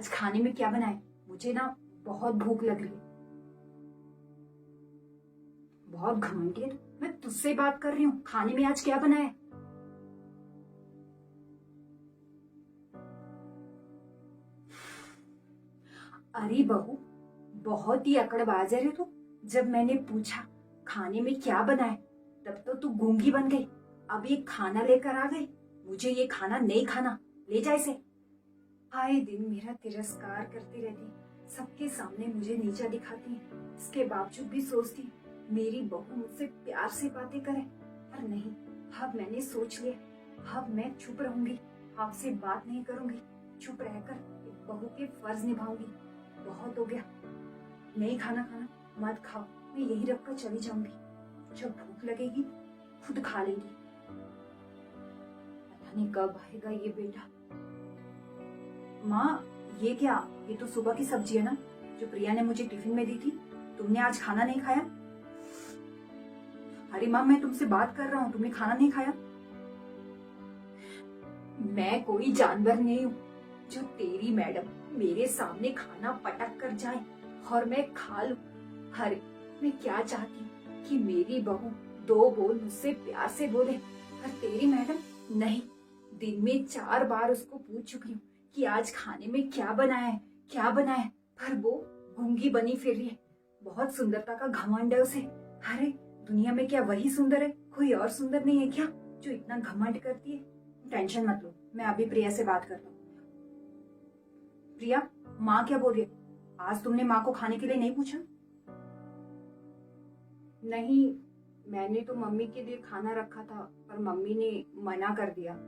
आज खाने में क्या बनाए? मुझे ना बहुत भूख लग रही है। बहुत घमंडी है तू। मैं तुझसे बात कर रही हूँ, खाने में आज क्या बनाए? अरे बहू, बहुत ही अकड़बाज है रे तू। जब मैंने पूछा खाने में क्या बनाए, तब तो तू गूंगी बन गई। अब ये खाना लेकर आ गई। मुझे ये खाना नहीं खाना, ले जा इसे। आए दिन मेरा तिरस्कार करती रहती है, सबके सामने मुझे नीचा दिखाती है। इसके बावजूद भी सोचती है मेरी बहू मुझसे प्यार से बातें करे, पर नहीं। अब मैंने सोच लिया, अब मैं चुप रहूंगी, आपसे बात नहीं करूंगी। चुप रहकर एक बहू के फर्ज निभाऊंगी। बहुत हो गया, नहीं खाना खाना, मत खाओ, मैं यही रख कर चली जाऊंगी। जब भूख लगेगी खुद खा लेंगी। पता नहीं कब आएगा ये बेटा। माँ, ये क्या? ये तो सुबह की सब्जी है ना, जो प्रिया ने मुझे टिफिन में दी थी। तुमने आज खाना नहीं खाया? अरे माँ, मैं तुमसे बात कर रहा हूँ, तुमने खाना नहीं खाया? मैं कोई जानवर नहीं हूँ जो तेरी मैडम मेरे सामने खाना पटक कर जाए और मैं खा लूं। अरे मैं क्या चाहती हूँ कि मेरी बहू दो बोल मुझसे प्यार से बोले, पर तेरी मैडम नहीं। दिन में 4 बार उसको पूछ चुकी हूँ कि आज खाने में क्या बनाया है, क्या बनाया है, पर वो गूंगी बनी फिर रही है। बहुत सुंदरता का घमंड है उसे। अरे दुनिया में क्या वही सुंदर है? कोई और सुंदर नहीं है क्या जो इतना घमंड करती है? टेंशन मत लो, मैं अभी प्रिया से बात करता हूँ। प्रिया, माँ क्या बोल रही है? आज तुमने माँ को खाने के लिए नहीं पूछा? नहीं, मैंने तो मम्मी के लिए खाना रखा था, पर मम्मी ने मना कर दिया।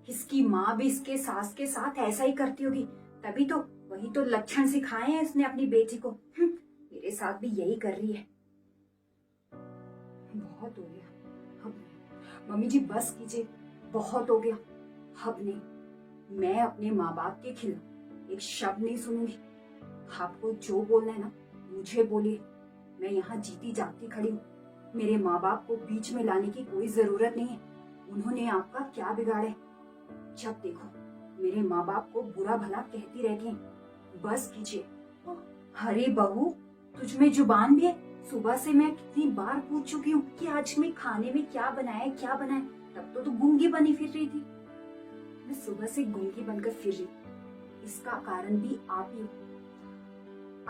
इसकी माँ भी इसके सास के साथ ऐसा ही करती होगी, तभी तो वही तो लक्षण सिखाए हैं इसने अपनी बेटी को। मेरे साथ भी यही कर रही है। बहुत हो गया, अब नहीं। मम्मी जी बस कीजिए, बहुत हो गया, अब नहीं। मैं अपने माँ बाप के खिलाफ एक शब्द नहीं सुनूंगी। आपको जो बोलना है ना, मुझे बोलिए। मैं यहाँ जीती जागती खड़ी हूँ। मेरे माँ बाप को बीच में लाने की कोई जरूरत नहीं है। उन्होंने आपका क्या बिगाड़ा है? जब देखो मेरे माँ बाप को बुरा भला कहती रहती हैं। बस कीजिए। अरे बहू, तुझ में जुबान भी है? सुबह से मैं कितनी बार पूछ चुकी हूँ कि आज में खाने में क्या बनाए, क्या बनाए। तब तो तू गूंगी बनी फिर रही थी। मैं सुबह से गूंगी बनकर फिर रही, इसका कारण भी आप ही हो।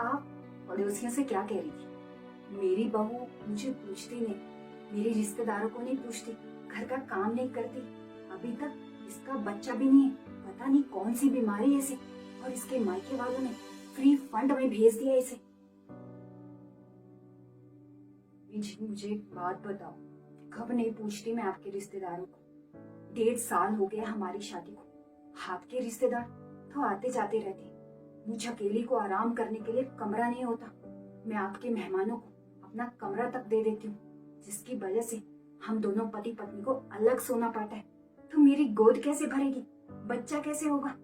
आप पड़ोसियों से क्या कह रही थी? मेरी बहू मुझे पूछती नहीं, मेरे रिश्तेदारों को नहीं पूछती, घर का काम नहीं करती। अभी तक इसका बच्चा भी नहीं है। पता नहीं कौन सी बीमारी है इसे, और इसके मायके वालों ने फ्री फंड में भेज दिया इसे। जी मुझे एक बात बताओ, कब नहीं पूछती मैं आपके रिश्तेदारों को? 1.5 साल हो गया हमारी शादी को। आपके रिश्तेदार तो आते जाते रहते। मुझ अकेली को आराम करने के लिए कमरा नहीं होता। मैं आपके मेहमानों को अपना कमरा तक दे देती हूँ, जिसकी वजह से हम दोनों पति पत्नी को अलग सोना पड़ता है। तो मेरी गोद कैसे भरेगी? बच्चा कैसे होगा?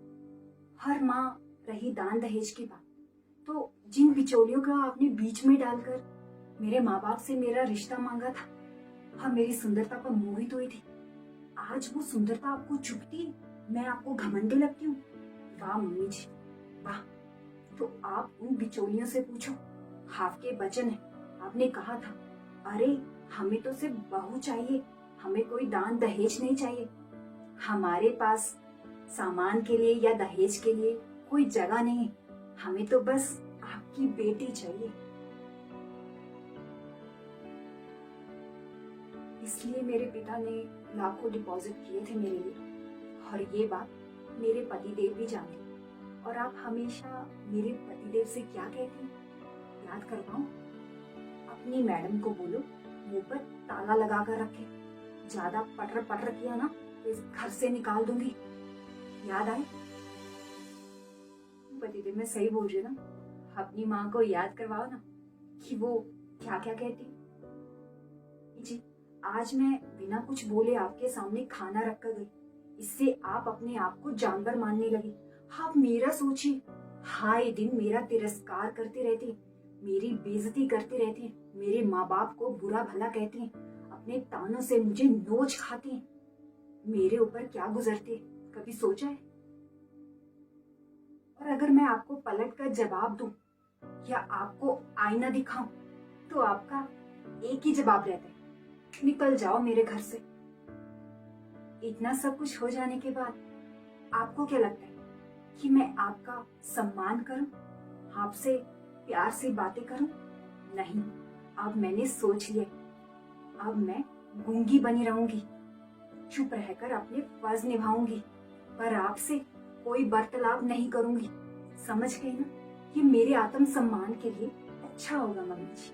हर माँ रही दान दहेज की बात, तो जिन बिचौलियों को आपने बीच में डालकर मेरे माँ बाप से मेरा रिश्ता मांगा था, हाँ मेरी सुंदरता पर मोहित हुई थी। आज वो सुंदरता आपको चुभती है, मैं आपको घमंडी लगती हूँ। वाह मम्मी जी, वाह। तो आप उन बिचौलियों से पूछो, आपके वचन है, आपने कहा था, अरे हमें तो सिर्फ बहू चाहिए, हमें कोई दान दहेज नहीं चाहिए। हमारे पास सामान के लिए या दहेज के लिए कोई जगह नहीं है, हमें तो बस आपकी बेटी चाहिए। इसलिए मेरे पिता ने लाखों डिपॉजिट किए थे मेरे लिए, और ये बात मेरे पतिदेव भी जानते। और आप हमेशा मेरे पतिदेव से क्या कहती हैं? याद करवाऊं? अपनी मैडम को बोलो मुंह पर ताला लगा कर रखे। ज्यादा पटर पटर किया ना तो इस घर से निकाल दूंगी। याद आए? पतिदेव, मैं सही बोल रही हूँ ना? अपनी माँ को याद करवाओ ना कि वो क्या क्या कहती। जी, आज मैं बिना कुछ बोले आपके सामने खाना रख कर गई, इससे आप अपने आप को जानवर मानने लगी। आप मेरा सोचिए, हाय दिन मेरा तिरस्कार करती रहती, मेरी बेइज्जती करती रहती, मेरे माँ बाप को बुरा भला कहती हैं, अपने तानों से मुझे नोच खाती हैं। मेरे ऊपर क्या गुजरती है, कभी सोचा है? और अगर मैं आपको पलट कर जवाब दूं या आपको आईना दिखाऊं तो आपका एक ही जवाब रहता है, निकल जाओ मेरे घर से। इतना सब कुछ हो जाने के बाद आपको क्या लगता है कि मैं आपका सम्मान करूं, आपसे प्यार से बातें करूं? नहीं, अब मैंने सोच लिया, अब मैं गूंगी बनी रहूंगी, चुप रहकर अपने फर्ज निभाऊंगी, पर आपसे कोई वार्तालाप नहीं करूंगी। समझ गए ना? ये मेरे आत्म सम्मान के लिए अच्छा होगा मम्मी जी।